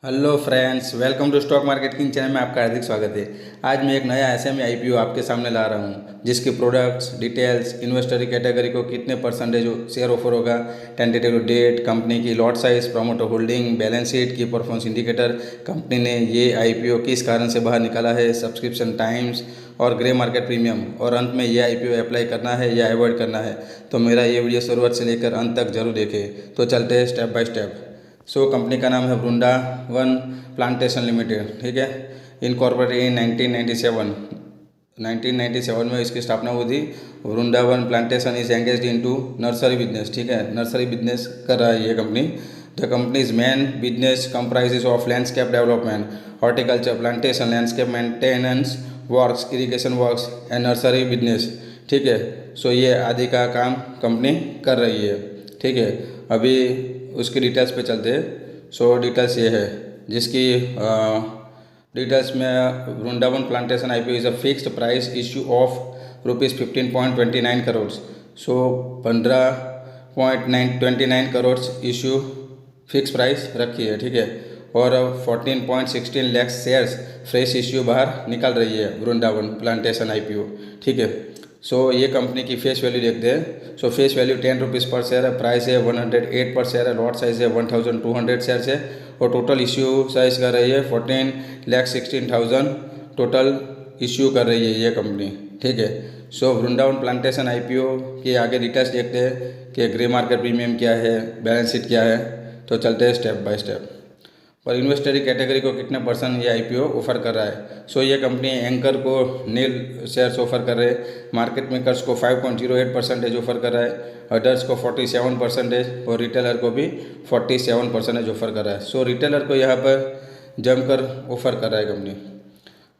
Hello friends, welcome to stock market king channel में आपका हार्दिक स्वागत है। आज मैं एक नया एसएमई आईपीओ आपके सामने ला रहा हूं, जिसके प्रोडक्ट्स डिटेल्स, इन्वेस्टर कैटेगरी को कितने परसेंटेज शेयर ऑफर होगा, टेंटेटिव डेट, कंपनी की lot size, promoter holding, balance sheet की परफॉर्मेंस इंडिकेटर, कंपनी ने ये आईपीओ किस कारण से बाहर निकाला है, सब्सक्रिप्शन टाइम्स और ग्रे मार्केट प्रीमियम, और अंत में ये आईपीओ अप्लाई करना है या अवॉइड करना है। तो मेरा ये वीडियो शुरुआत से लेकर अंत तक जरूर देखें। तो चलते हैं स्टेप बाय स्टेप। कंपनी का नाम है वृंदावन प्लांटेशन लिमिटेड, ठीक है। इनकॉर्पोरेटेड इन 1997 में इसकी स्थापना हुई थी। Vrindavan plantation is engaged into nursery business, ठीक है, नर्सरी बिजनेस कर रहा है ये company. The companies main business comprises of landscape development, horticulture, plantation, landscape maintenance works, irrigation works and nursery business, ठीक है। ये आदि का काम कंपनी कर रही है, ठीक है। अभी उसकी डिटेल्स पे चलते हैं। डिटेल्स ये है, जिसकी डिटेल्स में Vrindavan plantation IPO is a fixed price issue of ₹15.29 crore. 15.29 crore issue fix price रखी है, ठीक है। और 14.16 लाख शेयर्स फ्रेश इश्यू बाहर निकल रही है वृंदावन प्लांटेशन आईपीओ, ठीक है। ये कंपनी की फेस वैल्यू देखते हैं। फेस वैल्यू ₹10 पर शेयर है, प्राइस है 108 पर शेयर है, लॉट साइज है 1200 शेयर्स है, और टोटल इश्यू साइज कर रही है 14,16,000 टोटल इश्यू कर रही है ये कंपनी, ठीक है। वृंदावन प्लांटेशन आईपीओ के आगे डिटेल्स देखते हैं कि ग्रे मार्केट प्रीमियम क्या है, बैलेंस शीट क्या है। तो चलते हैं स्टेप बाय स्टेप। और इन्वेस्टरी कैटेगरी को कितने परसेंट ये आईपीओ ऑफर कर रहा है। ये कंपनी एंकर को नील शेयर्स ऑफर कर रहे हैं, मार्केट मेकर्स को 5.08% ऑफर कर रहा है, अदर्स को 47% और रिटेलर को भी 47% ऑफर कर रहा है। रिटेलर को यहाँ पर जमकर ऑफर कर रहा है कंपनी।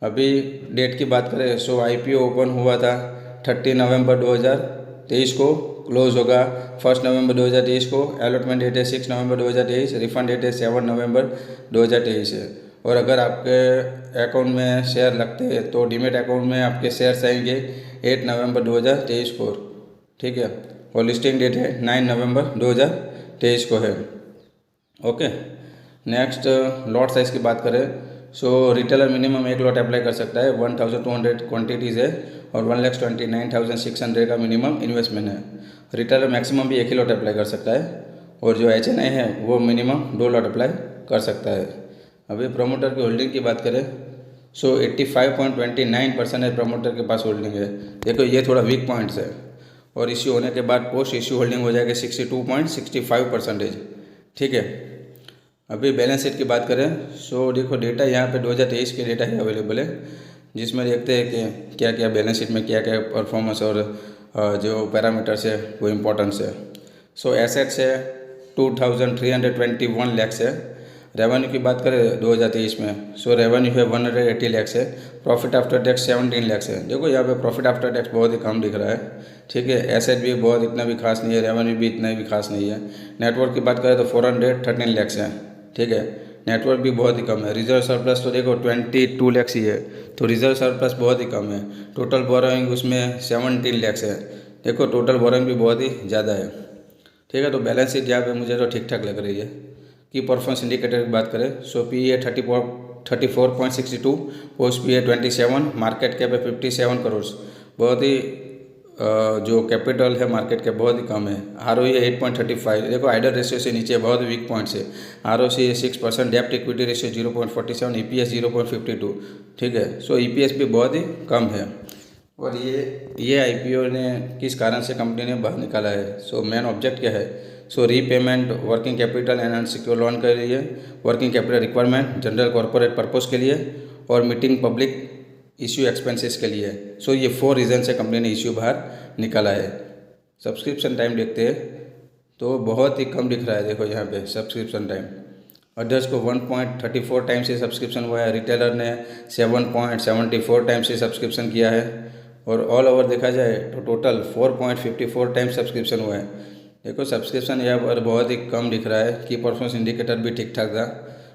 अभी डेट की बात करें, आईपीओ ओपन हुआ था 30 नवंबर 2023 को, क्लोज होगा 1 नवंबर 2023 को। अलॉटमेंट डेट है 6 नवंबर 2023, रिफंड डेट है 7 नवंबर 2023 है। और अगर आपके अकाउंट में शेयर लगते हैं तो डीमेट अकाउंट में आपके शेयर्स आएंगे 8 नवंबर 2023 को, ठीक है। और लिस्टिंग डेट है 9 नवंबर 2023 को है, ओके। नेक्स्ट लॉट साइज़ की बात करें, रिटेलर मिनिमम 1 लॉट अप्लाई कर सकता है, 1200 क्वांटिटीज़ है, और 1,29,600 का मिनिमम इन्वेस्टमेंट है। रिटेलर मैक्सिमम भी 1 ही लॉट अप्लाई कर सकता है, और जो HNI है वो मिनिमम 2 लॉट अप्लाई कर सकता है। अभी प्रमोटर की होल्डिंग की बात करें, 85.29% प्रमोटर के पास होल्डिंग है। देखो ये थोड़ा वीक पॉइंट्स है, और इश्यू होने के बाद पोस्ट इश्यू होल्डिंग हो जाएगी 62.65%, ठीक है। अभी बैलेंस शीट की बात करें, देखो डेटा यहाँ पे 2023 के डेटा ही अवेलेबल है, जिसमें देखते हैं कि क्या क्या बैलेंस शीट में क्या क्या परफॉर्मेंस और जो पैरामीटर्स है वो इम्पोर्टेंस है। एसेट्स है 2,321 लैक्स है। रेवेन्यू की बात करें 2023 में, रेवेन्यू है 180 लैक्स है। प्रॉफिट आफ्टर टैक्स 17 लैक्स है। देखो यहाँ पे प्रॉफिट आफ्टर टैक्स बहुत ही कम दिख रहा है, ठीक है। एसेट भी बहुत इतना भी खास नहीं है, रेवेन्यू भी इतना भी खास नहीं है। नेटवर्क की बात करें तो 413 लैक्स है, ठीक है। नेटवर्क भी बहुत ही कम है। रिजर्व सरप्लस तो देखो 22 लैक्स ही है, तो रिजर्व सरप्लस बहुत ही कम है। टोटल बोरोइंग उसमें 17 लैक्स है। देखो टोटल बोरोइंग भी बहुत ही ज़्यादा है, ठीक है। तो बैलेंस शीट यहाँ पे मुझे तो ठीक ठाक लग रही है। की परफॉर्मेंस इंडिकेटर की बात करें, पी है 34.62, पोस्ट पी है 27, मार्केट कैप है 57 करोड़। बहुत ही जो कैपिटल है मार्केट के बहुत ही कम है। ROE है 8.35। देखो आइडल रेशियो से नीचे बहुत वीक पॉइंट्स है। ROC है 6%, डेप्ट इक्विटी रेशियो 0.47, EPS 0.52, ठीक है। EPS भी बहुत ही कम है। और ये आईपीओ ने किस कारण से कंपनी ने बाहर निकाला है। मेन ऑब्जेक्ट क्या है। Repayment working capital and unsecured loan के लिए, working capital requirement, general corporate purpose के लिए, और मीटिंग पब्लिक इश्यू एक्सपेंसेस के लिए। ये 4 रीज़न से कंपनी ने इश्यू बाहर निकाला है। सब्सक्रिप्शन टाइम देखते हैं तो बहुत ही कम दिख रहा है। देखो यहाँ पे सब्सक्रिप्शन टाइम, अदर्स को 1.34 टाइम से सब्सक्रिप्शन हुआ है, रिटेलर ने 7.74 टाइम से सब्सक्रिप्शन किया है, और ऑल ओवर देखा जाए तो टोटल 4.54 टाइम सब्सक्रिप्शन हुआ है। देखो सब्सक्रिप्शन यहाँ पर बहुत ही कम दिख रहा है। की परफॉर्मेंस इंडिकेटर भी ठीक ठाक था,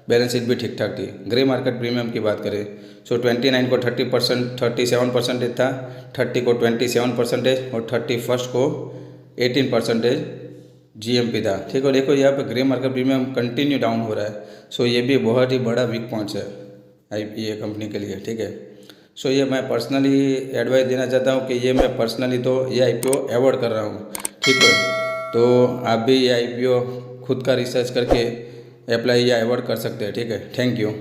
बैलेंस शीट भी ठीक ठाक थी। ग्रे मार्केट प्रीमियम की बात करें, 29 को 37% था, 30 को 27% और 31 को 18% GMP था, ठीक है। देखो यहाँ पे grey market premium continue down हो रहा है। सो ये भी बहुत ही बड़ा वीक पॉइंट्स है ये कंपनी के लिए, ठीक है। सो ये मैं पर्सनली एडवाइस देना चाहता हूँ कि ये मैं पर्सनली तो ये IPO अवॉइड कर रहा हूँ, ठीक है। तो आप भी ये IPO खुद का रिसर्च करके अप्लाई या अवॉइड कर सकते हैं, ठीक है। Thank you.